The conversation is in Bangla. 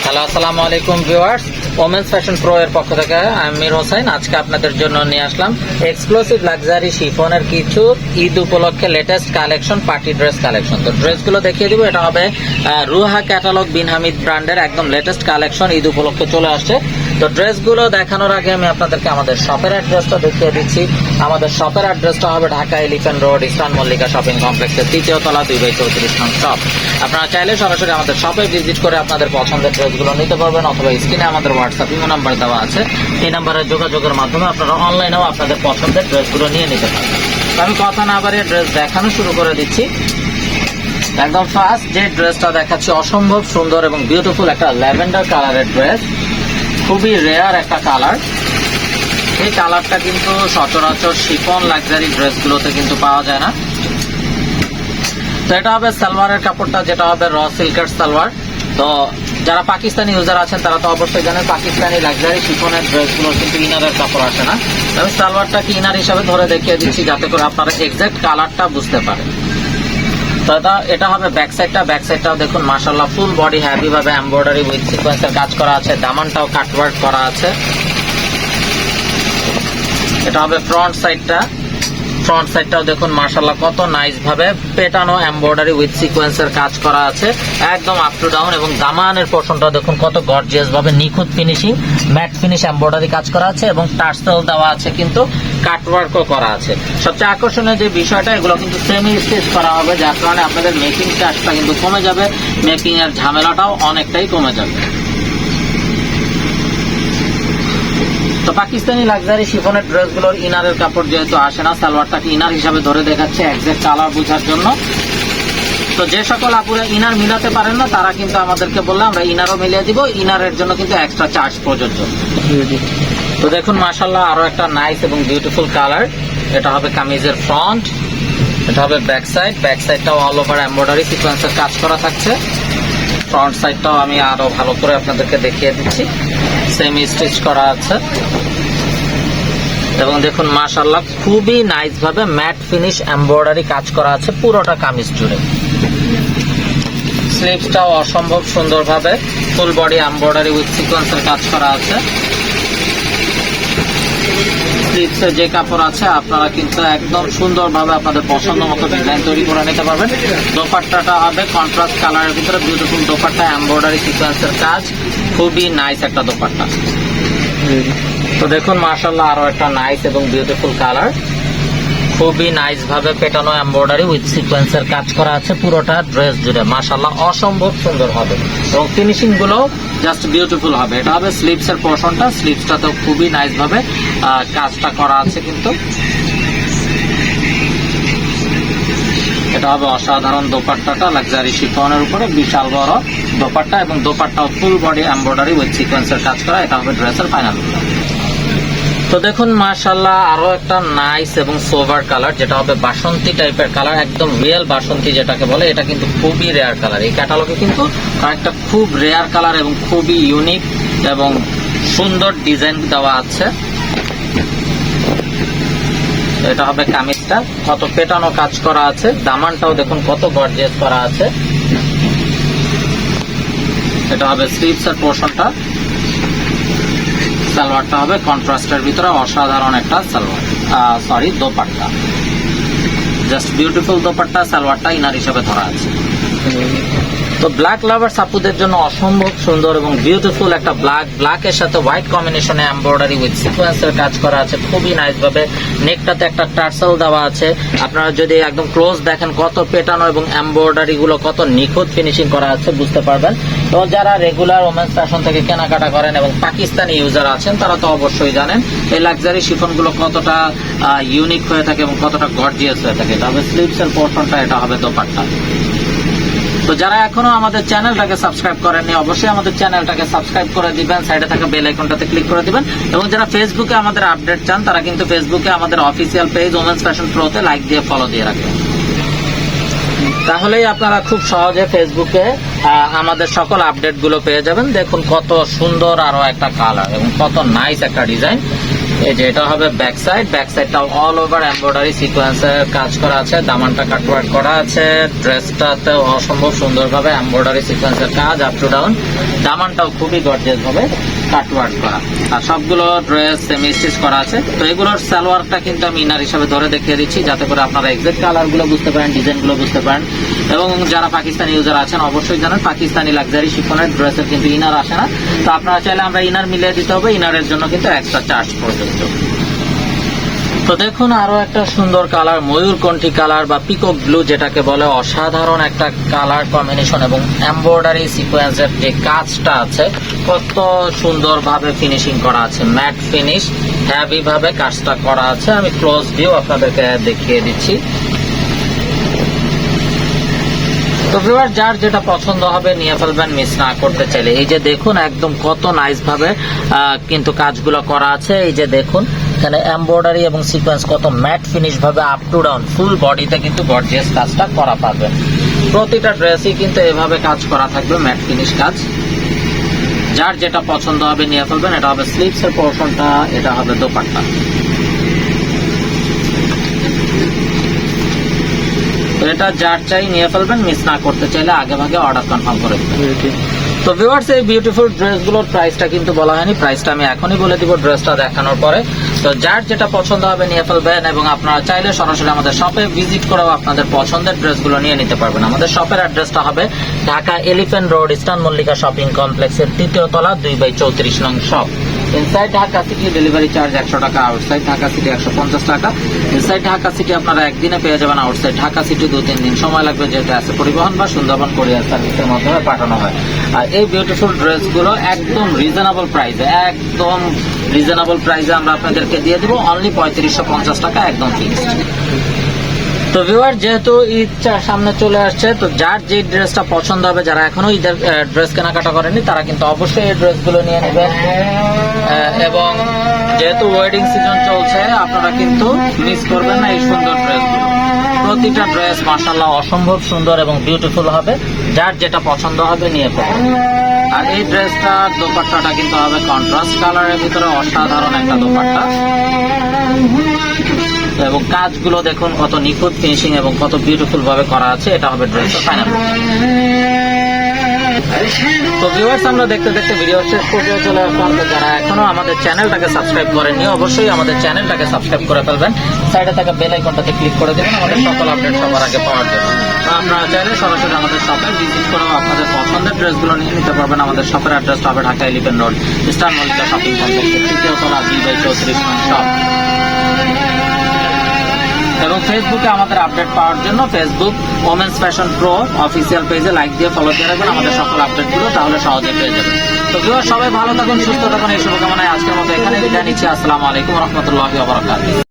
হ্যালো, আসসালামু আলাইকুম ভিউয়ার্স। ওমেন্স ফ্যাশন প্রো এর পক্ষ থেকে আমি মীর হোসেন। আজকে আপনাদের জন্য নিয়ে আসলাম এক্সক্লুসিভ লাক্সারি শিফনের কিছু ঈদ উপলক্ষে latest collection, party dress collection. তো ড্রেসগুলো দেখিয়ে দিব। এটা হবে রুহা ক্যাটালগ বিন হামিদ ব্র্যান্ডের একদম লেটেস্ট কালেকশন, ঈদ উপলক্ষে চলে আসছে। তো ড্রেসগুলো দেখানোর আগে আমি আপনাদেরকে আমাদের শপের অ্যাড্রেসটা দেখিয়ে দিচ্ছি। আমাদের শপের অ্যাড্রেসটা হবে Dhaka elephant road, eastern Mallika shopping কমপ্লেক্সের 3য় তলা, 2/34 নং শপ। আপনারা চাইলে সরাসরি আমাদের শপে ভিজিট করে আপনাদের পছন্দের ড্রেসগুলো নিতে পারবেন, অথবা স্ক্রিনে আমাদের হোয়াটসঅ্যাপ ইমো নাম্বার দেওয়া আছে। এই নাম্বারে যোগাযোগের মাধ্যমে আপনারা অনলাইনেও আপনাদের পছন্দের ড্রেসগুলো নিয়ে নিতে পারবেন। তো আমি কথা না বাড়িয়ে ড্রেস দেখানো শুরু করে দিচ্ছি। একদম ফার্স্ট যে ড্রেসটা দেখাচ্ছি অসম্ভব সুন্দর এবং বিউটিফুল একটা ল্যাভেন্ডার কালারের ড্রেস, খুবই রেয়ার একটা কালার। এই কালারটা কিন্তু সচরাচর শিফন লাক্সারি ড্রেসগুলোতে কিন্তু পাওয়া যায় না। তো এটা হবে সালোয়ারের কাপড়টা, যেটা হবে র সিল্কের সালোয়ার। তো যারা পাকিস্তানি ইউজার আছেন তারা তো অবশ্যই জানেন পাকিস্তানি লাক্সারি শিফনের ড্রেসগুলো কিন্তু ইনারের কাপড় আসে না। আমি সালোয়ারটাকে ইনার হিসাবে ধরে দেখিয়ে দিচ্ছি যাতে করে আপনারা এক্সাক্ট কালারটা বুঝতে পারেন। তো এটা হবে ব্যাক সাইডটা। ব্যাক সাইডটাও দেখুন মাশাআল্লাহ ফুল বডি হ্যাভি ভাবে এমব্রয়ডারি উইথ সিকোয়েন্সের কাজ করা আছে, দামানটাও কাটওয়ার্ক করা আছে। এটা হবে ফ্রন্ট সাইডটা। ফ্রন্ট সাইডটাও দেখুন মাশাআল্লাহ কত নাইস ভাবে পেটানো এমব্রয়ডারি উইথ সিকোয়েন্সের কাজ করা আছে, একদম আপ টু ডাউন। এবং দামানের পোরশনটা দেখুন কত গর্জিয়াস ভাবে নিখুঁত ফিনিশিং, ম্যাট ফিনিশ এমব্রয়ডারি কাজ করা আছে এবং টার্সেল দেওয়া আছে, কিন্তু কাটওয়ার্কও করা আছে। সবচেয়ে আকর্ষণীয় যে বিষয়টা, এগুলো কিন্তু সেমি স্টিচ করা হবে, যার কারণে আপনাদের মেকিং চার্জটা কিন্তু কমে যাবে, মেকিং এর ঝামেলাটাও অনেকটাই কমে যাবে। তো পাকিস্তানি লাক্সারি শিফনের ড্রেসগুলোর ইনারের কাপড় যেহেতু আসে না, সালোয়ারটাকে ইনার হিসাবে ধরে দেখাচ্ছে এক্সাক্ট কালার বোঝার জন্য। তো যে সকল আপুরা ইনার মিলাতে পারেন না তারা কিন্তু আমাদেরকে বললে আমরা ইনারও মিলিয়ে দিব, ইনারের জন্য কিন্তু এক্সট্রা চার্জ প্রযোজ্য। তো দেখুন মাশাআল্লাহ আরো একটা নাইস এবং বিউটিফুল কালার। এটা হবে কামিজের ফ্রন্ট, এটা হবে ব্যাক সাইড। ব্যাক সাইডটাও অল ওভার এমব্রয়ডারি সিকোয়েন্সের কাজ করা থাকছে। ফ্রন্ট সাইডটাও আমি আরো ভালো করে আপনাদেরকে দেখিয়ে দিচ্ছি, সেমি স্টিচ করা আছে। এবং দেখুন মাশাআল্লাহ খুবই নাইস ভাবে ম্যাট ফিনিশ এমব্রয়ডারি কাজ করা আছে পুরোটা কামিজ জুড়ে। স্লিভসটাও অসম্ভব সুন্দর ভাবে ফুল বডি এমব্রয়ডারি উইথ সিকোয়েন্সের কাজ করা আছে। স্লিভসে যে কাপড় আছে আপনারা কিন্তু একদম সুন্দরভাবে আপনাদের পছন্দ মতো ডিজাইন তৈরি করে নিতে পারবেন। দোপাট্টাটা হবে কন্ট্রাস্ট কালারের ভিতরে বিউটিফুল দোপাট্টা, এমব্রয়ডারি সিকোয়েন্সের কাজ, খুবই নাইস একটা দোপাট্টা। তো দেখুন মাশাআল্লাহ আরো একটা নাইস এবং বিউটিফুল কালার, খুবই নাইস ভাবে পেটানো এমব্রয়ডারি উইথ সিকোয়েন্সের কাজ করা আছে পুরোটা ড্রেস জুড়ে। মাশাআল্লাহ অসম্ভব সুন্দর হবে এবং ফিনিশিং গুলো জাস্ট বিউটিফুল হবে। এটা হবে স্লিভস এর পোরশনটা, স্লিভসটাতেও খুবই নাইস ভাবে কাজটা করা আছে। কিন্তু এটা হবে অসাধারণ দোপাট্টাটা, লাক্সারি শিফনের উপরে বিশাল বড় দোপাট্টা এবং দোপাট্টাও ফুল বডি এমব্রয়ডারি উইথ সিকোয়েন্সের কাজ করা। এটা হবে ড্রেসের ফাইনাল লুক। তো দেখুন মাশাআল্লাহ আরো একটা নাইস এবং সোভার কালার, যেটা হবে বাসন্তী টাইপের কালার, একদম রিয়েল বাসন্তী যেটাকে বলে। এটা কিন্তু খুবই রেয়ার কালার, এই ক্যাটালগে কিন্তু একটা খুব রেয়ার কালার এবং খুবই ইউনিক এবং সুন্দর ডিজাইন দেওয়া আছে। এটা হবে কামিজটা, কত পেটানো কাজ করা আছে, দামানটাও দেখুন কত গর্জিয়াস করা আছে। এটা হবে স্লিভস এর পোরশনটা। সালোয়ারটা হবে কন্ট্রাস্টের ভিতরে অসাধারণ একটা সালোয়ার, দোপাট্টা, জাস্ট বিউটিফুল দোপাট্টা। সালোয়ারটা ইনার হিসেবে ধরা আছে। তো ব্ল্যাক লাভার্স আপুদের জন্য অসম্ভব সুন্দর এবং বিউটিফুল একটা ব্ল্যাকের সাথে হোয়াইট কম্বিনেশনে এমব্রয়ডারি উইথ সিকোয়েন্সের কাজ করা আছে, খুবই নাইস ভাবে। নেকটাতে একটা টার্সেল দেওয়া আছে। আপনারা যদি একদম ক্লোজ দেখেন কত পেটানো এবং এমব্রয়ডারি গুলো কত নিখুঁত ফিনিশিং করা আছে বুঝতে পারবেন। তো যারা রেগুলার ওমেন্স ফ্যাশন থেকে কেনাকাটা করেন এবং পাকিস্তানি ইউজার আছেন তারা তো অবশ্যই জানেন এই লাক্সারি শিফন গুলো কতটা ইউনিক হয়ে থাকে এবং কতটা গর্জিয়াস হয়ে থাকে। তবে স্লিভস এর পোরশনটা, এটা হবে দোপাট্টা। তো যারা এখনো আমাদের চ্যানেলটাকে সাবস্ক্রাইব করেননি অবশ্যই আমাদের চ্যানেলটাকে সাবস্ক্রাইব করে দিবেন, সাইডে থাকা বেল আইকনটাতে ক্লিক করে দিবেন। এবং যারা ফেসবুকে আমাদের আপডেট চান তারা কিন্তু ফেসবুকে আমাদের অফিসিয়াল পেজ ওমেন্স ফ্যাশন প্রোতে লাইক দিয়ে ফলো দিয়ে রাখবেন। তাহলেই আপনারা খুব সহজে ফেসবুকে আমাদের সকল আপডেট গুলো পেয়ে যাবেন। দেখুন কত সুন্দর আরো একটা কালার এবং কত নাইস একটা ডিজাইন, এই যে এটা হবে ব্যাক সাইডটাও অল ওভার এমব্রয়ডারি সিকোয়েন্সের কাজ করা আছে, দামানটা কাটওয়ার্ক করা আছে, ড্রেসটাতে অসম্ভব সুন্দরভাবে এমব্রয়ডারি সিকোয়েন্সের কাজ আপ টু ডাউন, দামানটাও খুবই গর্জিয়াস ভাবে কাটওয়ার্ক করা, আর সবগুলো ড্রেস সেমি স্টিচ করা আছে। তো এগুলোর সালোয়ারটা কিন্তু আমি ইনার হিসাবে ধরে দেখিয়ে দিচ্ছি যাতে করে আপনারা এক্সাক্ট কালার গুলো বুঝতে পারেন, ডিজাইন গুলো বুঝতে পারেন। এবং যারা পাকিস্তানি ইউজার আছেন অবশ্যই জানেন পাকিস্তানি লাক্সারি শিফনের ড্রেসের কিন্তু ইনার আসে না, তো আপনারা চাইলে আমরা ইনার মিলিয়ে দিতে হবে, ইনারের জন্য কিন্তু এক্সট্রা চার্জ প্রযোজ্য। তো দেখুন আরো একটা সুন্দর কালার, ময়ূরকণ্ঠী কালার বা পিকক ব্লু যেটাকে বলে, অসাধারণ একটা কালার কম্বিনেশন এবং এমব্রয়ডারি সিকোয়েন্সের যে কাজটা আছে কত সুন্দর ভাবে ফিনিশিং করা আছে, ম্যাট ফিনিশ হেভি ভাবে কাজটা করা আছে। আমি ক্লোজ ভিউ আপনাদেরকে দেখিয়ে দিচ্ছি। তো ভিউয়ার যার যেটা পছন্দ হবে নিয়ে ফেলবেন, মিস না করতে চাইলে। এই যে দেখুন একদম কত নাইস ভাবে কিন্তু কাজগুলো করা আছে। এই যে দেখুন এখানে এমব্রয়ডারি এবং সিকোয়েন্স কত ম্যাট ফিনিশ ভাবে আপ টু ডাউন ফুল বডিতে কিন্তু গর্জিয়াস কাজটা করা পাবেন। প্রতিটা ড্রেসই কিন্তু এভাবে কাজ করা থাকবে, ম্যাট ফিনিশ কাজ। যার যেটা পছন্দ হবে নিয়ে ফেলবেন। এটা হবে স্লিভস এর পোরশনটা, এটা হবে দোপাট্টা। তো এটা যার চাই নিয়ে ফেলবেন, মিস না করতে চাইলে আগে ভাগে অর্ডার কনফার্ম করে দেবেন। তো ভিউয়ার্স এই বিউটিফুল ড্রেসগুলোর প্রাইসটা কিন্তু বলা হয়নি, প্রাইসটা আমি এখনই বলে দিব ড্রেসটা দেখানোর পরে। তো যার যেটা পছন্দ হবে নিয়ে ফেলবেন এবং আপনারা চাইলে সরাসরি আমাদের শপে ভিজিট করেও আপনাদের পছন্দের ড্রেসগুলো নিয়ে নিতে পারবেন। আমাদের শপের অ্যাড্রেসটা হবে Dhaka elephant road, eastern Mallika shopping কমপ্লেক্সের ৩য় তলা 2/34 নং shop. Inside Dhaka city delivery charge 100 টাকা, আউটসাইড ঢাকা সিটি 150 টাকা। ইনসাইড ঢাকা সিটি আপনারা একদিনে পেয়ে যাবেন, আউটসাইড ঢাকা সিটি 2-3 দিন সময় লাগবে, যেহেতু আছে পরিবহন বা সুন্দরবন কুরিয়ার সার্ভিসের মাধ্যমে পাঠানো হয়। আর এই বিউটিফুল ড্রেসগুলো একদম রিজনেবল প্রাইসে আমরা আপনাদেরকে দিয়ে দিব, অনলি 3550 টাকা, একদম ফিক্সড। তো ভিউয়ার যেহেতু ঈদ সামনে চলে আসছে, তো যার যে ড্রেসটা পছন্দ হবে, যারা এখনো ঈদের ড্রেস কেনাকাটা করেনি তারা কিন্তু অবশ্যই এই ড্রেসগুলো নিয়ে নেবেন। এবং যেহেতু ওয়েডিং সিজন চলছে আপনারা কিন্তু মিস করবেন না এই সুন্দর ড্রেসগুলো। প্রতিটা ড্রেস মাশাআল্লাহ অসম্ভব সুন্দর এবং বিউটিফুল হবে, যার যেটা পছন্দ হবে নিয়ে ফেলবেন। আর এই ড্রেসটার দোপাট্টাটা কিন্তু হবে কন্ট্রাস্ট কালারের ভিতরে, অসাধারণ একটা দোপাট্টা। এবং কাজগুলো দেখুন কত নিখুঁত ফিনিশিং এবং কত বিউটিফুল ভাবে করা আছে। এটা হবে ড্রেসের ফাইনাল। তো ভিউয়ার্স আমরা দেখতে দেখতে ভিডিও শেষ পর্যন্ত চলে আসলাম। তো যারা এখনো আমাদের চ্যানেলটাকে সাবস্ক্রাইব করেননি অবশ্যই আমাদের চ্যানেলটাকে সাবস্ক্রাইব করে ফেলবেন, সাইডে থাকা বেল আইকনটাতে ক্লিক করে দেবেন আমাদের সকল আপডেট সবার আগে পাওয়ার জন্য। তো আপনারা চাইলে সরাসরি আমাদের শপে ভিজিট করেও আপনাদের পছন্দের ড্রেসগুলো নিয়ে নিতে পারবেন। আমাদের শপের অ্যাড্রেসটা হবে Dhaka elephant road, eastern Mallika shopping কমপ্লেক্সের 3য় তলা 2/34 নং শপ। এবং ফেসবুকে আমাদের আপডেট পাওয়ার জন্য Facebook women's fashion pro official পেজে লাইক দিয়ে ফলো দিয়ে রাখবেন আমাদের সকল আপডেটগুলো, তাহলে সহজে পেয়ে যাবেন। তো ভিউয়ার সবাই ভালো থাকুন, সুস্থ থাকুন, এই শুভকামনায় আজকের মতো এখানে বিদায় নিচ্ছি। আসসালামু আলাইকুম ওয়া রাহমাতুল্লাহি ওয়া বারাকাতুহু।